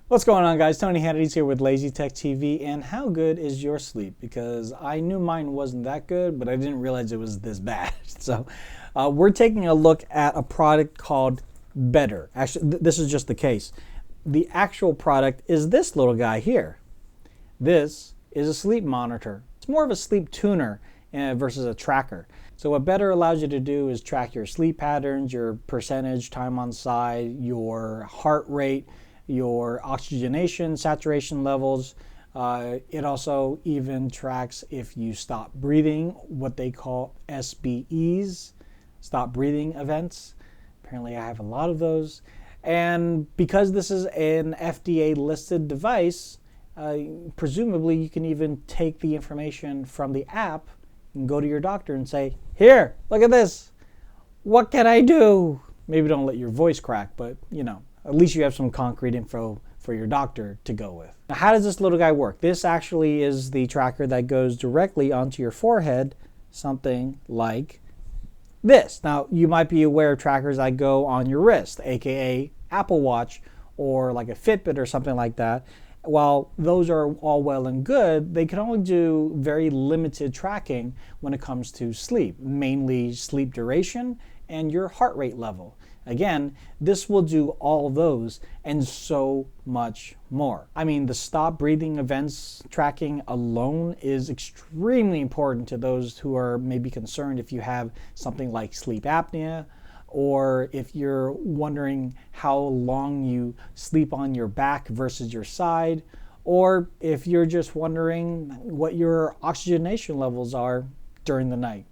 What's going on, guys? Tony Hannity's here with Lazy Tech TV, and how good is your sleep? Because I knew mine wasn't that good, but I didn't realize it was this bad. So we're taking a look at a product called Beddr. Actually, this is just the case. The actual product is this little guy here. This is a sleep monitor. It's more of a sleep tuner versus a tracker. So what Beddr allows you to do is track your sleep patterns, your percentage, time on side, your heart rate, your oxygenation, saturation levels. It also even tracks if you stop breathing, what they call SBEs, stop breathing events. Apparently I have a lot of those. And because this is an FDA listed device, presumably you can even take the information from the app and go to your doctor and say, here, look at this. What can I do? Maybe don't let your voice crack, but you know, at least you have some concrete info for your doctor to go with. Now, how does this little guy work? This actually is the tracker that goes directly onto your forehead, something like this. Now, you might be aware of trackers that go on your wrist, aka Apple Watch or like a Fitbit or something like that. While those are all well and good, they can only do very limited tracking when it comes to sleep, mainly sleep duration and your heart rate level. Again, this will do all those and so much more. I mean, the stop breathing events tracking alone is extremely important to those who are maybe concerned if you have something like sleep apnea, or if you're wondering how long you sleep on your back versus your side, or if you're just wondering what your oxygenation levels are during the night.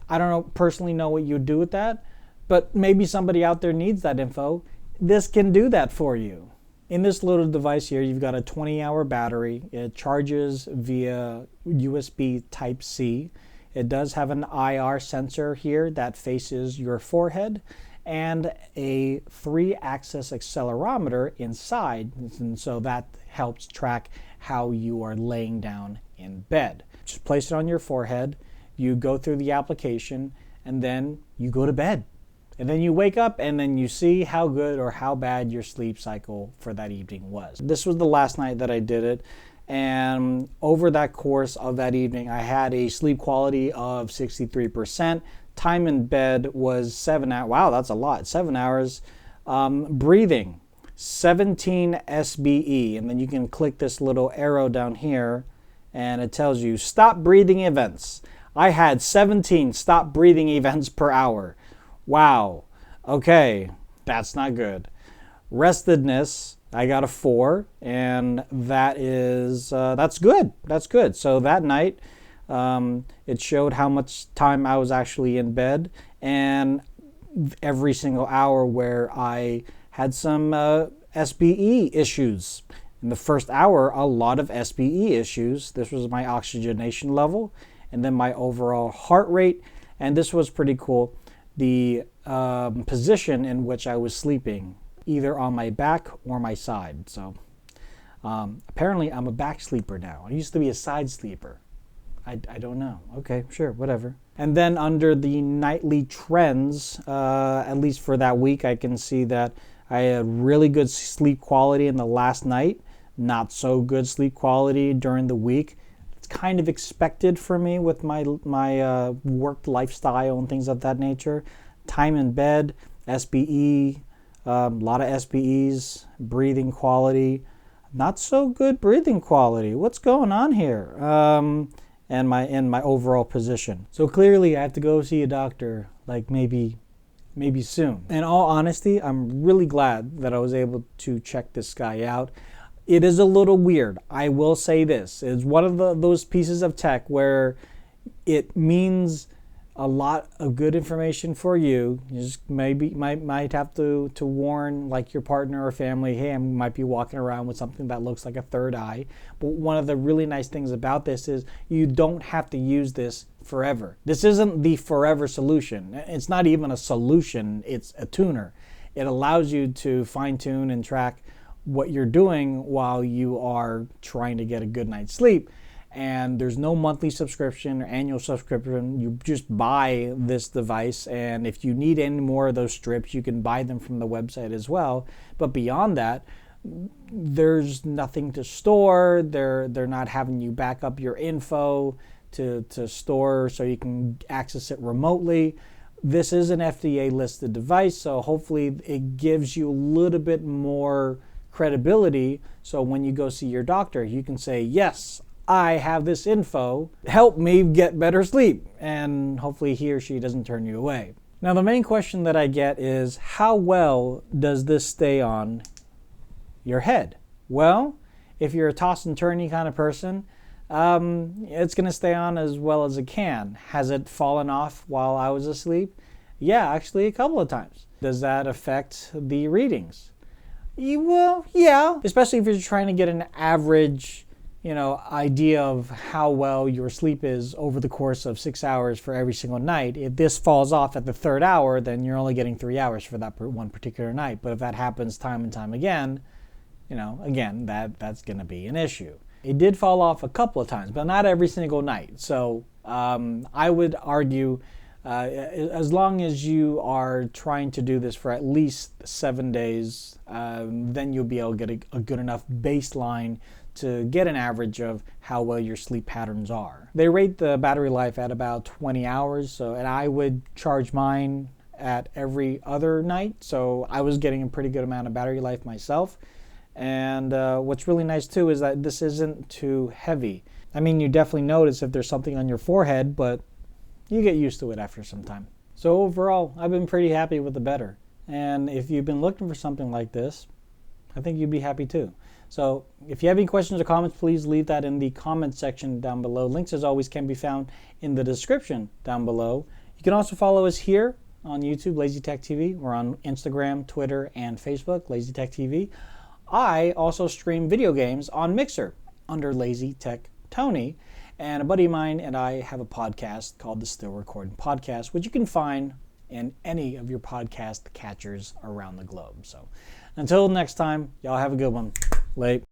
I don't personally know what you do with that, but maybe somebody out there needs that info. This can do that for you. In this little device here, you've got a 20-hour battery. It charges via USB Type-C. It does have an IR sensor here that faces your forehead and a 3-axis accelerometer inside. And so that helps track how you are laying down in bed. Just place it on your forehead. You go through the application and then you go to bed. And then you wake up and then you see how good or how bad your sleep cycle for that evening was. This was the last night that I did it. And over that course of that evening, I had a sleep quality of 63%. Time in bed was 7 hours. Wow, that's a lot. 7 hours. Breathing, 17 SBE. And then you can click this little arrow down here and it tells you stop breathing events. I had 17 stop breathing events per hour. Wow. Okay, that's not good. Restedness, I got a 4, and that is that's good. That's good. So that night, it showed how much time I was actually in bed, and every single hour where I had some SBE issues. In the first hour, a lot of SBE issues. This was my oxygenation level, and then my overall heart rate, and this was pretty cool. The position in which I was sleeping, either on my back or my side. So apparently I'm a back sleeper now. I used to be a side sleeper. I don't know. Okay, sure, whatever. And then under the nightly trends, at least for that week, I can see that I had really good sleep quality in the last night, not so good sleep quality during the week. Kind of expected for me with my work lifestyle and things of that nature. Time in bed, SBE, a lot of SBEs, breathing quality, not so good breathing quality. What's going on here? And my overall position. So clearly I have to go see a doctor, like maybe soon. In all honesty, I'm really glad that I was able to check this guy out. It is a little weird. I will say this. It's one of those pieces of tech where it means a lot of good information for you. You just maybe might have to warn like your partner or family, hey, I might be walking around with something that looks like a third eye. But one of the really nice things about this is you don't have to use this forever. This isn't the forever solution. It's not even a solution. It's a tuner. It allows you to fine tune and track what you're doing while you are trying to get a good night's sleep. And there's no monthly subscription or annual subscription. You just buy this device, and if you need any more of those strips, you can buy them from the website as well. But beyond that, there's nothing to store. They're not having you back up your info to store so you can access it remotely. This is an FDA listed device, so hopefully it gives you a little bit more credibility, so when you go see your doctor, you can say, yes, I have this info, help me get better sleep, and hopefully he or she doesn't turn you away. Now the main question that I get is, how well does this stay on your head? Well, if you're a toss and turny kind of person, it's going to stay on as well as it can. Has it fallen off while I was asleep? Yeah, actually a couple of times. Does that affect the readings? Well, yeah, especially if you're trying to get an average, idea of how well your sleep is over the course of 6 hours for every single night. If this falls off at the third hour, then you're only getting 3 hours for that one particular night. But if that happens time and time again, again, that's going to be an issue. It did fall off a couple of times, but not every single night. So I would argue, as long as you are trying to do this for at least 7 days, then you'll be able to get a good enough baseline to get an average of how well your sleep patterns are. They rate the battery life at about 20 hours, and I would charge mine at every other night, so I was getting a pretty good amount of battery life myself. And what's really nice too is that this isn't too heavy. I mean, you definitely notice if there's something on your forehead, but you get used to it after some time. So overall, I've been pretty happy with the Beddr. And if you've been looking for something like this, I think you'd be happy too. So if you have any questions or comments, please leave that in the comment section down below. Links, as always, can be found in the description down below. You can also follow us here on YouTube, Lazy Tech TV. We're on Instagram, Twitter, and Facebook, Lazy Tech TV. I also stream video games on Mixer under Lazy Tech Tony, and a buddy of mine and I have a podcast called the Still Recording Podcast, which you can find in any of your podcast catchers around the globe. So until next time, y'all have a good one. Late.